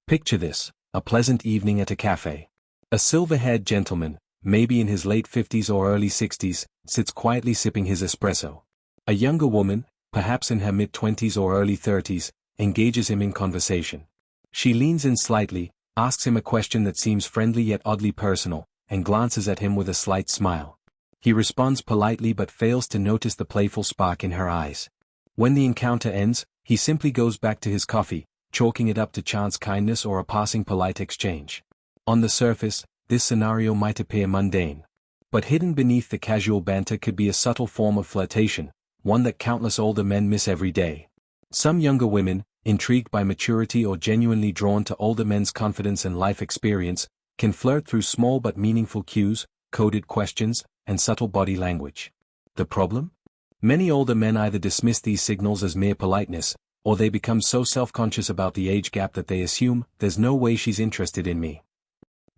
Picture this: a pleasant evening at a cafe. A silver-haired gentleman, maybe in his late 50s or early 60s, sits quietly sipping his espresso. A younger woman, perhaps in her mid-20s or early 30s, engages him in conversation. She leans in slightly, asks him a question that seems friendly yet oddly personal, and glances at him with a slight smile. He responds politely but fails to notice the playful spark in her eyes. When the encounter ends, he simply goes back to his coffee, chalking it up to chance kindness or a passing polite exchange. On the surface, this scenario might appear mundane. But hidden beneath the casual banter could be a subtle form of flirtation, one that countless older men miss every day. Some younger women, intrigued by maturity or genuinely drawn to older men's confidence and life experience, can flirt through small but meaningful cues, coded questions, and subtle body language. The problem? Many older men either dismiss these signals as mere politeness, or they become so self-conscious about the age gap that they assume, "There's no way she's interested in me."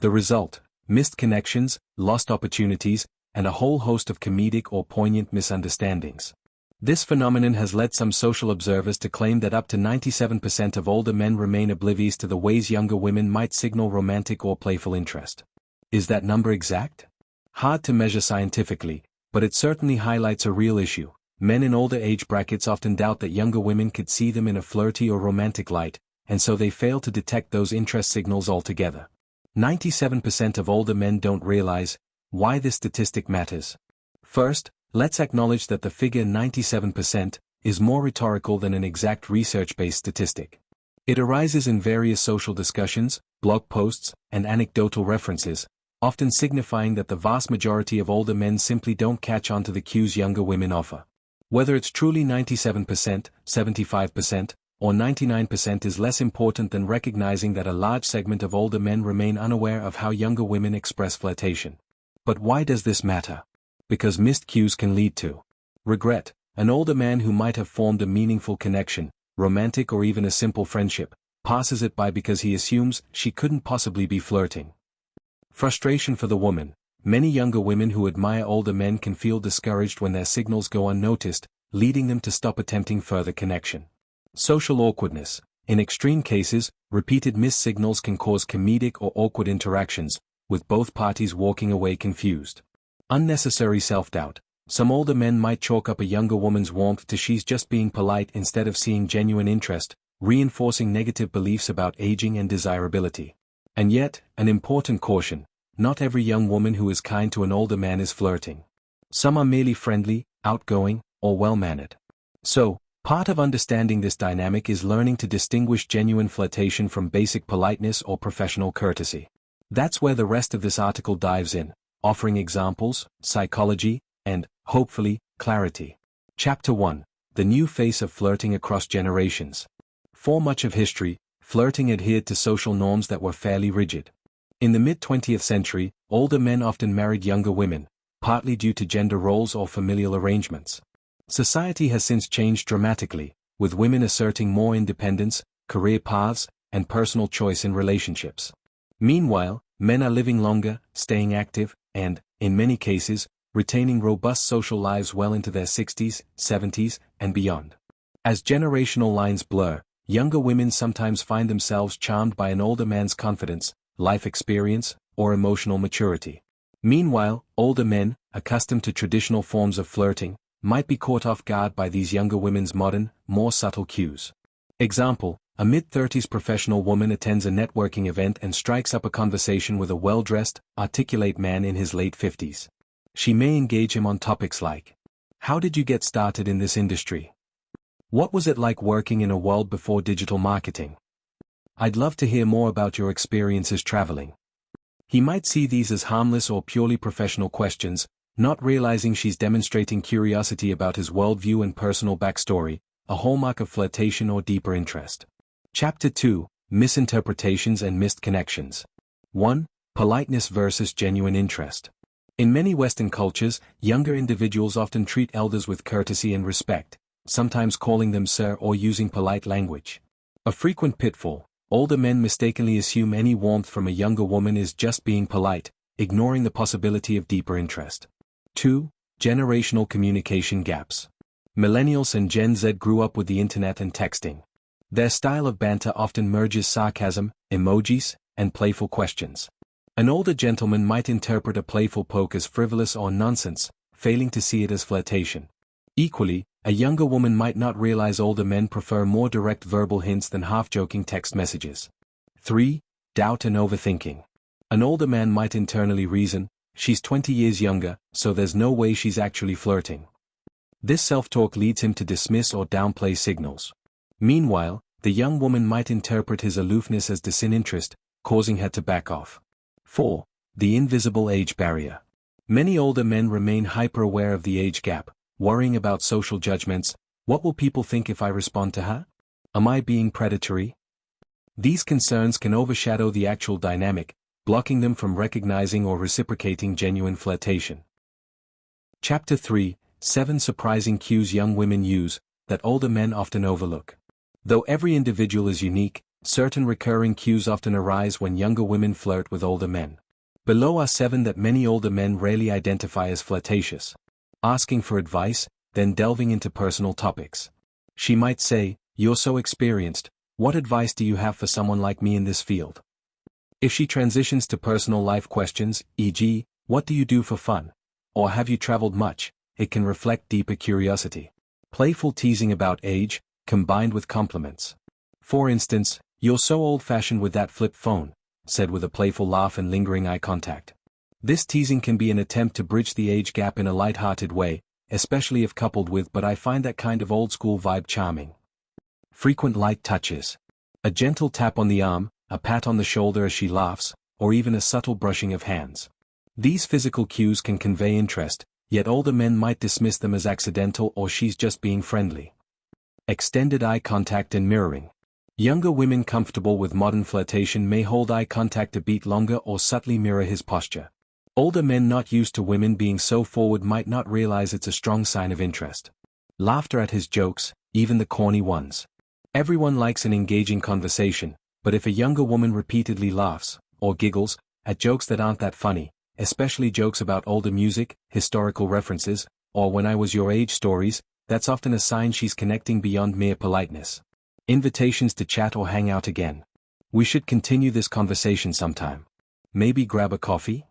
The result: missed connections, lost opportunities, and a whole host of comedic or poignant misunderstandings. This phenomenon has led some social observers to claim that up to 97% of older men remain oblivious to the ways younger women might signal romantic or playful interest. Is that number exact? Hard to measure scientifically, but it certainly highlights a real issue. Men in older age brackets often doubt that younger women could see them in a flirty or romantic light, and so they fail to detect those interest signals altogether. 97% of older men don't realize why this statistic matters. First, let's acknowledge that the figure 97% is more rhetorical than an exact research-based statistic. It arises in various social discussions, blog posts, and anecdotal references, often signifying that the vast majority of older men simply don't catch on to the cues younger women offer. Whether it's truly 97%, 75%, or 99% is less important than recognizing that a large segment of older men remain unaware of how younger women express flirtation. But why does this matter? Because missed cues can lead to regret. An older man who might have formed a meaningful connection, romantic or even a simple friendship, passes it by because he assumes she couldn't possibly be flirting. Frustration for the woman. Many younger women who admire older men can feel discouraged when their signals go unnoticed, leading them to stop attempting further connection. Social awkwardness. In extreme cases, repeated missed signals can cause comedic or awkward interactions, with both parties walking away confused. Unnecessary self-doubt. Some older men might chalk up a younger woman's warmth to she's just being polite instead of seeing genuine interest, reinforcing negative beliefs about aging and desirability. And yet, an important caution: not every young woman who is kind to an older man is flirting. Some are merely friendly, outgoing, or well-mannered. So, part of understanding this dynamic is learning to distinguish genuine flirtation from basic politeness or professional courtesy. That's where the rest of this article dives in, offering examples, psychology, and, hopefully, clarity. Chapter 1. The New Face of Flirting Across Generations. For much of history, flirting adhered to social norms that were fairly rigid. In the mid-20th century, older men often married younger women, partly due to gender roles or familial arrangements. Society has since changed dramatically, with women asserting more independence, career paths, and personal choice in relationships. Meanwhile, men are living longer, staying active, and, in many cases, retaining robust social lives well into their 60s, 70s, and beyond. As generational lines blur, younger women sometimes find themselves charmed by an older man's confidence, life experience, or emotional maturity. Meanwhile, older men, accustomed to traditional forms of flirting, might be caught off guard by these younger women's modern, more subtle cues. Example: a mid-30s professional woman attends a networking event and strikes up a conversation with a well-dressed, articulate man in his late 50s. She may engage him on topics like, "How did you get started in this industry? What was it like working in a world before digital marketing? I'd love to hear more about your experiences traveling." He might see these as harmless or purely professional questions, not realizing she's demonstrating curiosity about his worldview and personal backstory, a hallmark of flirtation or deeper interest. Chapter 2. Misinterpretations and Missed Connections. 1. Politeness versus genuine interest. In many Western cultures, younger individuals often treat elders with courtesy and respect, sometimes calling them sir or using polite language. A frequent pitfall: older men mistakenly assume any warmth from a younger woman is just being polite, ignoring the possibility of deeper interest. 2. Generational communication gaps. Millennials and Gen Z grew up with the internet and texting. Their style of banter often merges sarcasm, emojis, and playful questions. An older gentleman might interpret a playful poke as frivolous or nonsense, failing to see it as flirtation. Equally, a younger woman might not realize older men prefer more direct verbal hints than half-joking text messages. 3. Doubt and overthinking. An older man might internally reason, "She's 20 years younger, so there's no way she's actually flirting." This self-talk leads him to dismiss or downplay signals. Meanwhile, the young woman might interpret his aloofness as disinterest, causing her to back off. 4. The invisible age barrier. Many older men remain hyper-aware of the age gap, worrying about social judgments. What will people think if I respond to her? Am I being predatory? These concerns can overshadow the actual dynamic, blocking them from recognizing or reciprocating genuine flirtation. Chapter 3. 7 Surprising Cues Young Women Use, that older men often overlook. Though every individual is unique, certain recurring cues often arise when younger women flirt with older men. Below are 7 that many older men rarely identify as flirtatious. Asking for advice, then delving into personal topics. She might say, "You're so experienced, what advice do you have for someone like me in this field?" If she transitions to personal life questions, e.g., "What do you do for fun?" or "Have you traveled much?" it can reflect deeper curiosity. Playful teasing about age, combined with compliments. For instance, "You're so old-fashioned with that flip phone," said with a playful laugh and lingering eye contact. This teasing can be an attempt to bridge the age gap in a light-hearted way, especially if coupled with "But I find that kind of old-school vibe charming." Frequent light touches. A gentle tap on the arm, a pat on the shoulder as she laughs, or even a subtle brushing of hands. These physical cues can convey interest, yet older men might dismiss them as accidental or "she's just being friendly." Extended eye contact and mirroring. Younger women comfortable with modern flirtation may hold eye contact a beat longer or subtly mirror his posture. Older men not used to women being so forward might not realize it's a strong sign of interest. Laughter at his jokes, even the corny ones. Everyone likes an engaging conversation, but if a younger woman repeatedly laughs, or giggles, at jokes that aren't that funny, especially jokes about older music, historical references, or "when I was your age" stories, that's often a sign she's connecting beyond mere politeness. Invitations to chat or hang out again. "We should continue this conversation sometime. Maybe grab a coffee?"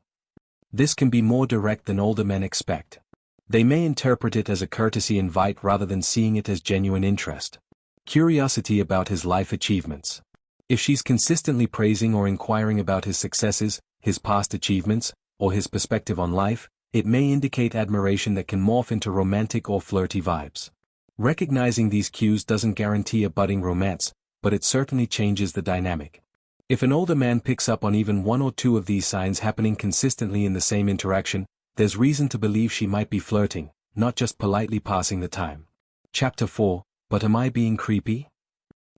This can be more direct than older men expect. They may interpret it as a courtesy invite rather than seeing it as genuine interest. Curiosity about his life achievements. If she's consistently praising or inquiring about his successes, his past achievements, or his perspective on life, it may indicate admiration that can morph into romantic or flirty vibes. Recognizing these cues doesn't guarantee a budding romance, but it certainly changes the dynamic. If an older man picks up on even 1 or 2 of these signs happening consistently in the same interaction, there's reason to believe she might be flirting, not just politely passing the time. Chapter 4. But am I being creepy?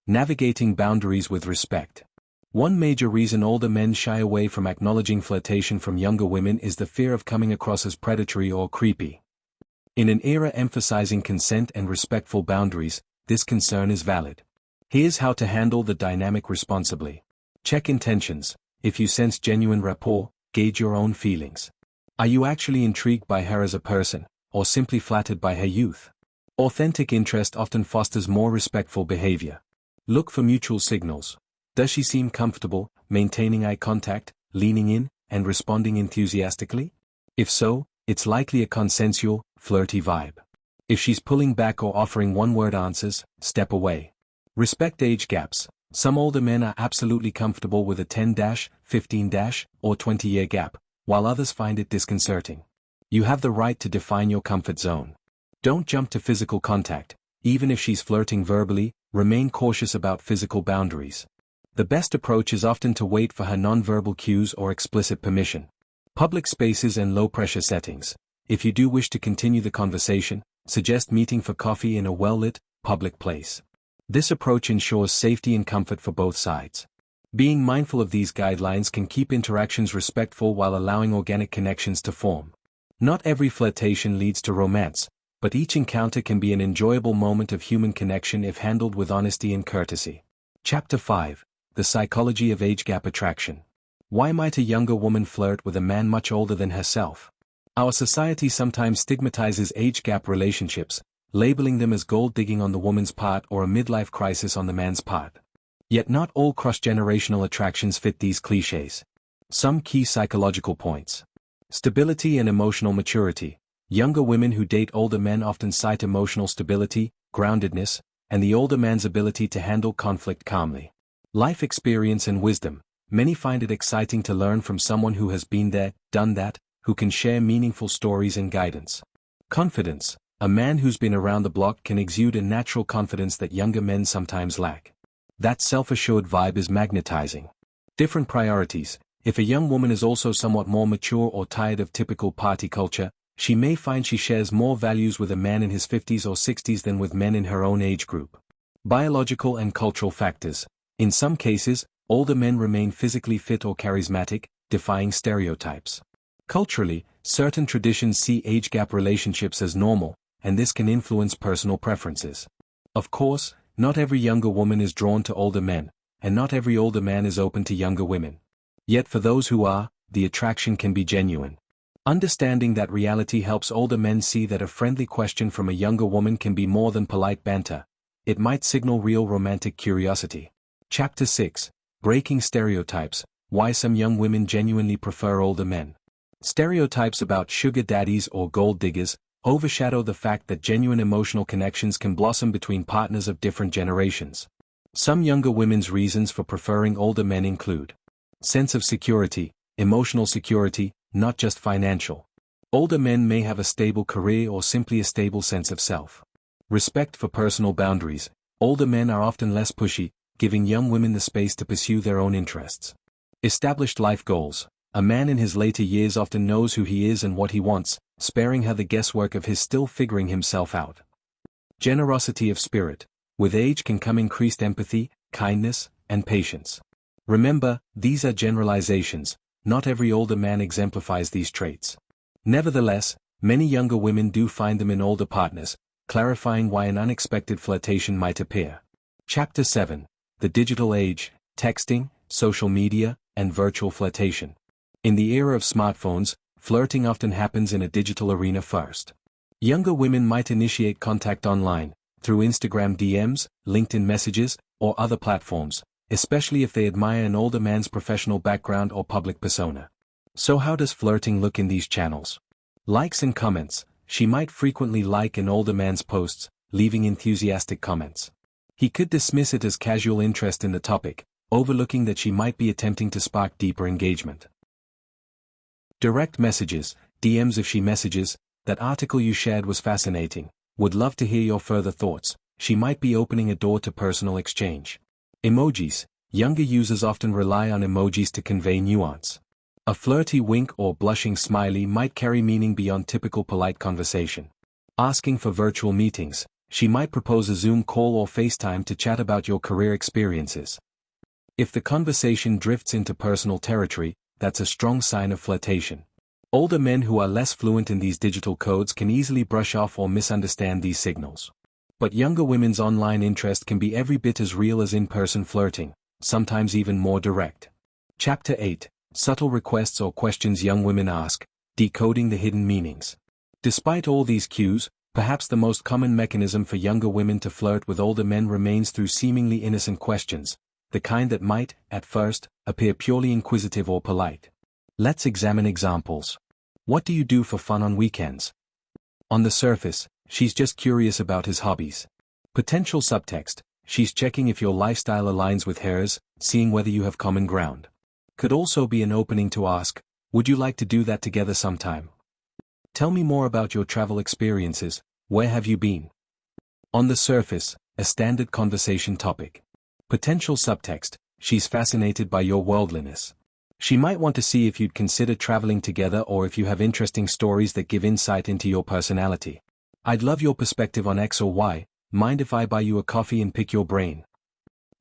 Navigating boundaries with respect. One major reason older men shy away from acknowledging flirtation from younger women is the fear of coming across as predatory or creepy. In an era emphasizing consent and respectful boundaries, this concern is valid. Here's how to handle the dynamic responsibly. Check intentions. If you sense genuine rapport, gauge your own feelings. Are you actually intrigued by her as a person, or simply flattered by her youth? Authentic interest often fosters more respectful behavior. Look for mutual signals. Does she seem comfortable, maintaining eye contact, leaning in, and responding enthusiastically? If so, it's likely a consensual, flirty vibe. If she's pulling back or offering one-word answers, step away. Respect age gaps. Some older men are absolutely comfortable with a 10, 15, or 20-year gap, while others find it disconcerting. You have the right to define your comfort zone. Don't jump to physical contact. Even if she's flirting verbally, remain cautious about physical boundaries. The best approach is often to wait for her nonverbal cues or explicit permission. Public spaces and low-pressure settings. If you do wish to continue the conversation, suggest meeting for coffee in a well-lit, public place. This approach ensures safety and comfort for both sides. Being mindful of these guidelines can keep interactions respectful while allowing organic connections to form. Not every flirtation leads to romance, but each encounter can be an enjoyable moment of human connection if handled with honesty and courtesy. Chapter 5. The Psychology of Age Gap Attraction. Why might a younger woman flirt with a man much older than herself? Our society sometimes stigmatizes age gap relationships, labeling them as gold digging on the woman's part or a midlife crisis on the man's part. Yet not all cross-generational attractions fit these clichés. Some key psychological points. Stability and emotional maturity. Younger women who date older men often cite emotional stability, groundedness, and the older man's ability to handle conflict calmly. Life experience and wisdom. Many find it exciting to learn from someone who has been there, done that, who can share meaningful stories and guidance. Confidence. A man who's been around the block can exude a natural confidence that younger men sometimes lack. That self-assured vibe is magnetizing. Different priorities. If a young woman is also somewhat more mature or tired of typical party culture, she may find she shares more values with a man in his 50s or 60s than with men in her own age group. Biological and cultural factors. In some cases, older men remain physically fit or charismatic, defying stereotypes. Culturally, certain traditions see age gap relationships as normal, and this can influence personal preferences. Of course, not every younger woman is drawn to older men, and not every older man is open to younger women. Yet for those who are, the attraction can be genuine. Understanding that reality helps older men see that a friendly question from a younger woman can be more than polite banter. It might signal real romantic curiosity. Chapter 6. Breaking Stereotypes. Why some young women genuinely prefer older men. Stereotypes about sugar daddies or gold diggers overshadow the fact that genuine emotional connections can blossom between partners of different generations. Some younger women's reasons for preferring older men include sense of security, emotional security, not just financial. Older men may have a stable career or simply a stable sense of self. Respect for personal boundaries. Older men are often less pushy, giving young women the space to pursue their own interests. Established life goals. A man in his later years often knows who he is and what he wants, sparing her the guesswork of his still figuring himself out. Generosity of spirit. With age can come increased empathy, kindness, and patience. Remember, these are generalizations. Not every older man exemplifies these traits. Nevertheless, many younger women do find them in older partners, clarifying why an unexpected flirtation might appear. Chapter 7. The Digital Age, Texting, Social Media, and Virtual Flirtation. In the era of smartphones, flirting often happens in a digital arena first. Younger women might initiate contact online, through Instagram DMs, LinkedIn messages, or other platforms, especially if they admire an older man's professional background or public persona. So how does flirting look in these channels? Likes and comments. She might frequently like an older man's posts, leaving enthusiastic comments. He could dismiss it as casual interest in the topic, overlooking that she might be attempting to spark deeper engagement. Direct messages, DMs. If she messages, "That article you shared was fascinating, would love to hear your further thoughts," she might be opening a door to personal exchange. Emojis. Younger users often rely on emojis to convey nuance. A flirty wink or blushing smiley might carry meaning beyond typical polite conversation. Asking for virtual meetings. She might propose a Zoom call or FaceTime to chat about your career experiences. If the conversation drifts into personal territory, that's a strong sign of flirtation. Older men who are less fluent in these digital codes can easily brush off or misunderstand these signals. But younger women's online interest can be every bit as real as in-person flirting, sometimes even more direct. Chapter 8. Subtle requests or questions young women ask, decoding the hidden meanings. Despite all these cues, perhaps the most common mechanism for younger women to flirt with older men remains through seemingly innocent questions, the kind that might, at first, appear purely inquisitive or polite. Let's examine examples. What do you do for fun on weekends? On the surface, she's just curious about his hobbies. Potential subtext, she's checking if your lifestyle aligns with hers, seeing whether you have common ground. Could also be an opening to ask, would you like to do that together sometime? Tell me more about your travel experiences, where have you been? On the surface, a standard conversation topic. Potential subtext, she's fascinated by your worldliness. She might want to see if you'd consider traveling together or if you have interesting stories that give insight into your personality. I'd love your perspective on X or Y, mind if I buy you a coffee and pick your brain?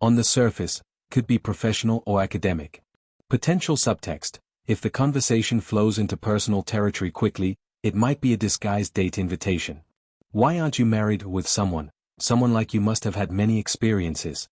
On the surface, could be professional or academic. Potential subtext, if the conversation flows into personal territory quickly, it might be a disguised date invitation. Why aren't you married with someone? Someone like you must have had many experiences.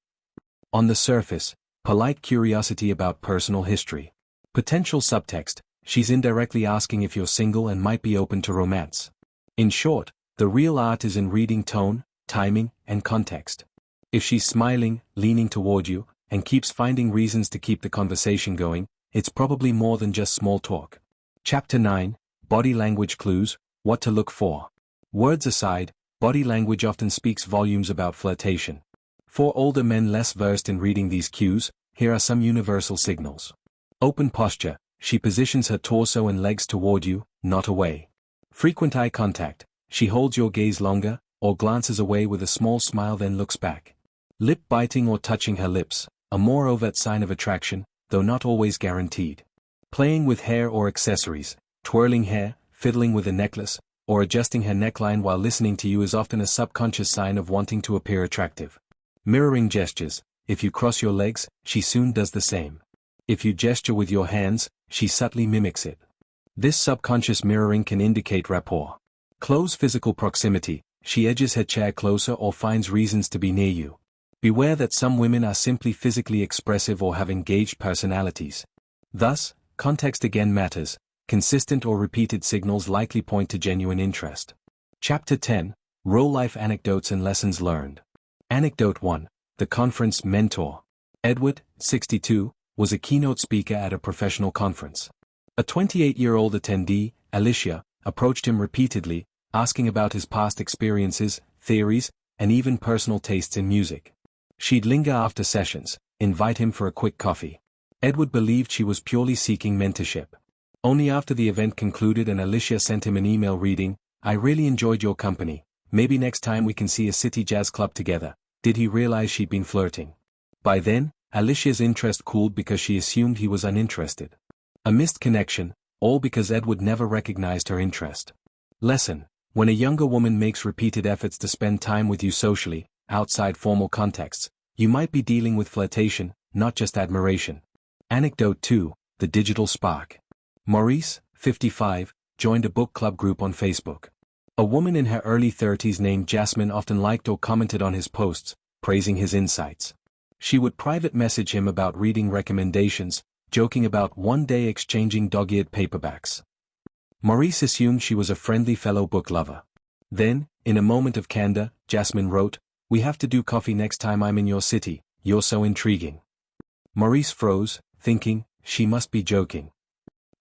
On the surface, polite curiosity about personal history. Potential subtext, she's indirectly asking if you're single and might be open to romance. In short, The real art is in reading tone, timing, and context. If she's smiling, leaning toward you, and keeps finding reasons to keep the conversation going, it's probably more than just small talk. Chapter 9, Body Language Clues, What to Look For. Words aside, body language often speaks volumes about flirtation. For older men less versed in reading these cues, here are some universal signals. Open posture, she positions her torso and legs toward you, not away. Frequent eye contact, she holds your gaze longer, or glances away with a small smile then looks back. Lip biting or touching her lips, a more overt sign of attraction, though not always guaranteed. Playing with hair or accessories, twirling hair, fiddling with a necklace, or adjusting her neckline while listening to you is often a subconscious sign of wanting to appear attractive. Mirroring gestures, if you cross your legs, she soon does the same. If you gesture with your hands, she subtly mimics it. This subconscious mirroring can indicate rapport. Close physical proximity, she edges her chair closer or finds reasons to be near you. Beware that some women are simply physically expressive or have engaged personalities. Thus, context again matters. Consistent or repeated signals likely point to genuine interest. Chapter 10, Real-Life Anecdotes and Lessons Learned. Anecdote 1, The Conference Mentor. Edward, 62, was a keynote speaker at a professional conference. A 28-year-old attendee, Alicia, approached him repeatedly, asking about his past experiences, theories, and even personal tastes in music. She'd linger after sessions, invite him for a quick coffee. Edward believed she was purely seeking mentorship. Only after the event concluded and Alicia sent him an email reading, "I really enjoyed your company, maybe next time we can see a city jazz club together," did he realize she'd been flirting. By then, Alicia's interest cooled because she assumed he was uninterested. A missed connection, all because Edward never recognized her interest. Lesson: when a younger woman makes repeated efforts to spend time with you socially, outside formal contexts, you might be dealing with flirtation, not just admiration. Anecdote 2, The Digital Spark. Maurice, 55, joined a book club group on Facebook. A woman in her early 30s named Jasmine often liked or commented on his posts, praising his insights. She would private message him about reading recommendations, joking about one day exchanging dog-eared paperbacks. Maurice assumed she was a friendly fellow book lover. Then, in a moment of candor, Jasmine wrote, "We have to do coffee next time I'm in your city, you're so intriguing." Maurice froze, thinking, she must be joking.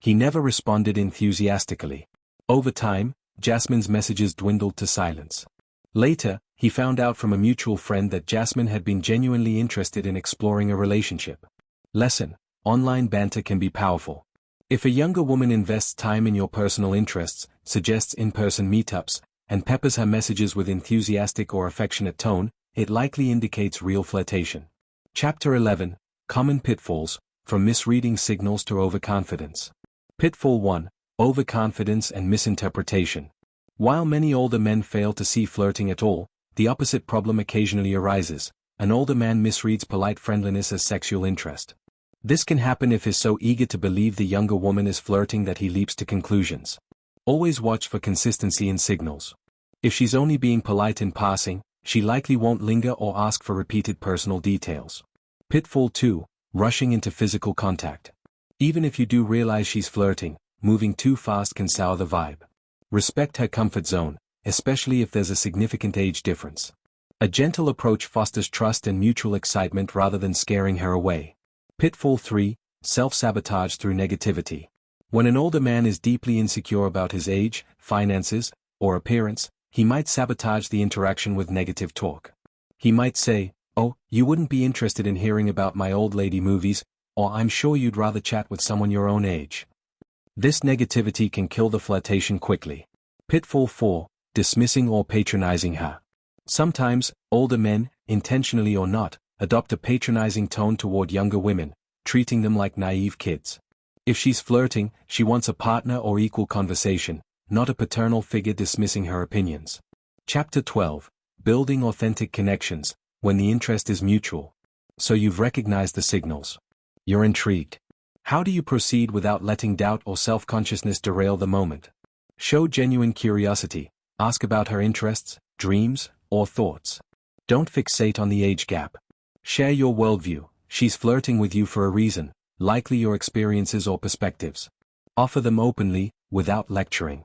He never responded enthusiastically. Over time, Jasmine's messages dwindled to silence. Later, he found out from a mutual friend that Jasmine had been genuinely interested in exploring a relationship. Lesson: online banter can be powerful. If a younger woman invests time in your personal interests, suggests in-person meetups, and peppers her messages with enthusiastic or affectionate tone, it likely indicates real flirtation. Chapter 11, Common Pitfalls, From Misreading Signals to Overconfidence. Pitfall 1, Overconfidence and Misinterpretation. While many older men fail to see flirting at all, the opposite problem occasionally arises. An older man misreads polite friendliness as sexual interest. This can happen if he's so eager to believe the younger woman is flirting that he leaps to conclusions. Always watch for consistency in signals. If she's only being polite in passing, she likely won't linger or ask for repeated personal details. Pitfall 2, Rushing into physical contact. Even if you do realize she's flirting, moving too fast can sour the vibe. Respect her comfort zone, especially if there's a significant age difference. A gentle approach fosters trust and mutual excitement rather than scaring her away. Pitfall 3, Self-sabotage through negativity. When an older man is deeply insecure about his age, finances, or appearance, he might sabotage the interaction with negative talk. He might say, "Oh, you wouldn't be interested in hearing about my old lady movies," or "I'm sure you'd rather chat with someone your own age." This negativity can kill the flirtation quickly. Pitfall 4, Dismissing or patronizing her. Sometimes, older men, intentionally or not, adopt a patronizing tone toward younger women, treating them like naive kids. If she's flirting, she wants a partner or equal conversation, not a paternal figure dismissing her opinions. Chapter 12, Building Authentic Connections, When the Interest is Mutual. So you've recognized the signals. You're intrigued. How do you proceed without letting doubt or self-consciousness derail the moment? Show genuine curiosity, ask about her interests, dreams, or thoughts. Don't fixate on the age gap. Share your worldview. She's flirting with you for a reason, likely your experiences or perspectives. Offer them openly, without lecturing.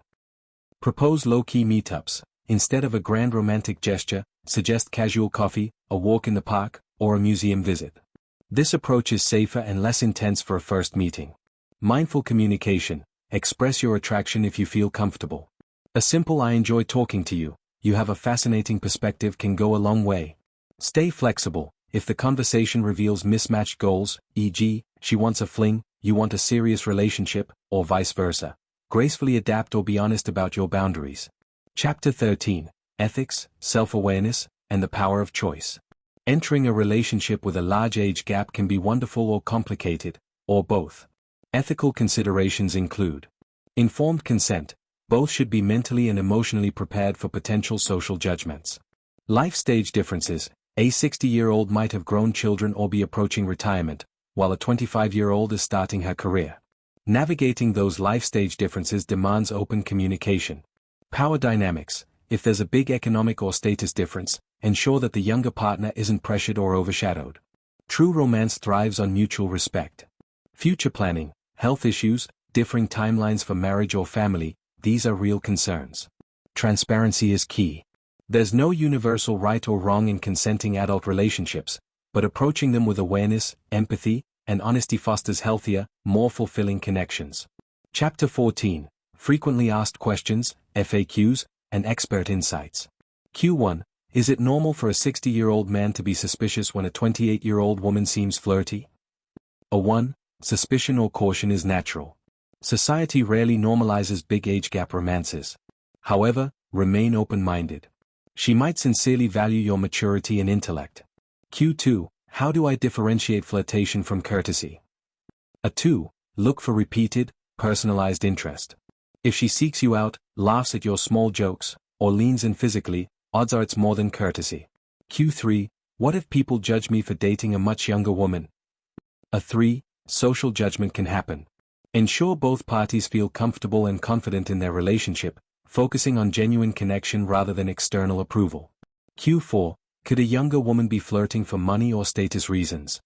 Propose low-key meetups. Instead of a grand romantic gesture, suggest casual coffee, a walk in the park, or a museum visit. This approach is safer and less intense for a first meeting. Mindful communication. Express your attraction if you feel comfortable. A simple "I enjoy talking to you, you have a fascinating perspective" can go a long way. Stay flexible. If the conversation reveals mismatched goals, e.g., she wants a fling, you want a serious relationship, or vice versa, gracefully adapt or be honest about your boundaries. Chapter 13. Ethics, Self-Awareness, and the Power of Choice. Entering a relationship with a large age gap can be wonderful or complicated, or both. Ethical considerations include informed consent. Both should be mentally and emotionally prepared for potential social judgments. Life stage differences. A 60-year-old might have grown children or be approaching retirement, while a 25-year-old is starting her career. Navigating those life stage differences demands open communication. Power dynamics. If there's a big economic or status difference, ensure that the younger partner isn't pressured or overshadowed. True romance thrives on mutual respect. Future planning. Health issues, differing timelines for marriage or family, these are real concerns. Transparency is key. There's no universal right or wrong in consenting adult relationships, but approaching them with awareness, empathy, and honesty fosters healthier, more fulfilling connections. Chapter 14. Frequently asked questions, FAQs, and expert insights. Q1. Is it normal for a 60-year-old man to be suspicious when a 28-year-old woman seems flirty? A 1. Suspicion or caution is natural. Society rarely normalizes big age gap romances. However, remain open-minded. She might sincerely value your maturity and intellect. Q2. How do I differentiate flirtation from courtesy? A 2. Look for repeated, personalized interest. If she seeks you out, laughs at your small jokes, or leans in physically, odds are it's more than courtesy. Q3. What if people judge me for dating a much younger woman? A 3. Social judgment can happen. Ensure both parties feel comfortable and confident in their relationship, focusing on genuine connection rather than external approval. Q4. Could a younger woman be flirting for money or status reasons?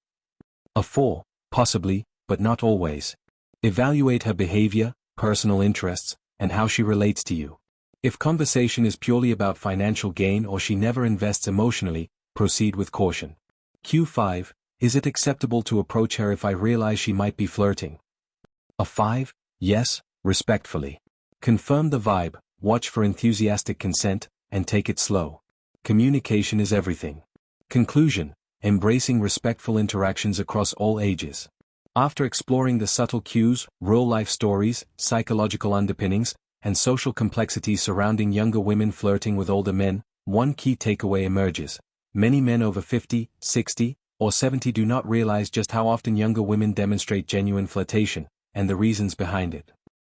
A 4. Possibly, but not always. Evaluate her behavior, personal interests, and how she relates to you. If conversation is purely about financial gain or she never invests emotionally, proceed with caution. Q5. Is it acceptable to approach her if I realize she might be flirting? A 5. Yes, respectfully. Confirm the vibe, watch for enthusiastic consent, and take it slow. Communication is everything. Conclusion. Embracing respectful interactions across all ages. After exploring the subtle cues, real-life stories, psychological underpinnings, and social complexities surrounding younger women flirting with older men, one key takeaway emerges. Many men over 50, 60, or 70 do not realize just how often younger women demonstrate genuine flirtation, and the reasons behind it.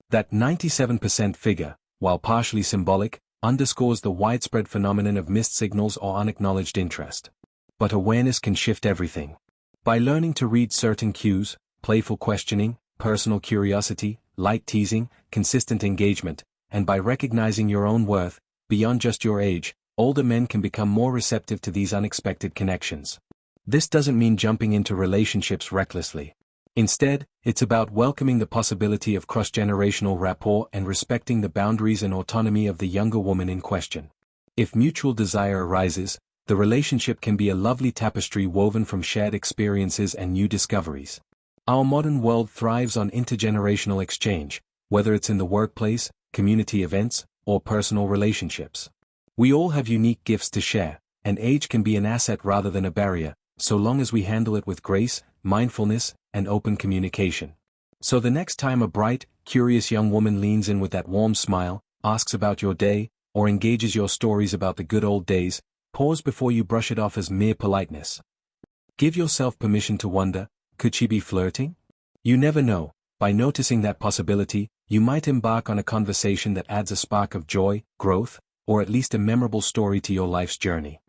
That 97% figure, while partially symbolic, underscores the widespread phenomenon of missed signals or unacknowledged interest. But awareness can shift everything. By learning to read certain cues, playful questioning, personal curiosity, light teasing, consistent engagement, and by recognizing your own worth, beyond just your age, older men can become more receptive to these unexpected connections. This doesn't mean jumping into relationships recklessly. Instead, it's about welcoming the possibility of cross-generational rapport and respecting the boundaries and autonomy of the younger woman in question. If mutual desire arises, the relationship can be a lovely tapestry woven from shared experiences and new discoveries. Our modern world thrives on intergenerational exchange, whether it's in the workplace, community events, or personal relationships. We all have unique gifts to share, and age can be an asset rather than a barrier, so long as we handle it with grace, mindfulness, and open communication. So the next time a bright, curious young woman leans in with that warm smile, asks about your day, or engages your stories about the good old days, pause before you brush it off as mere politeness. Give yourself permission to wonder, could she be flirting? You never know. By noticing that possibility, you might embark on a conversation that adds a spark of joy, growth, or at least a memorable story to your life's journey.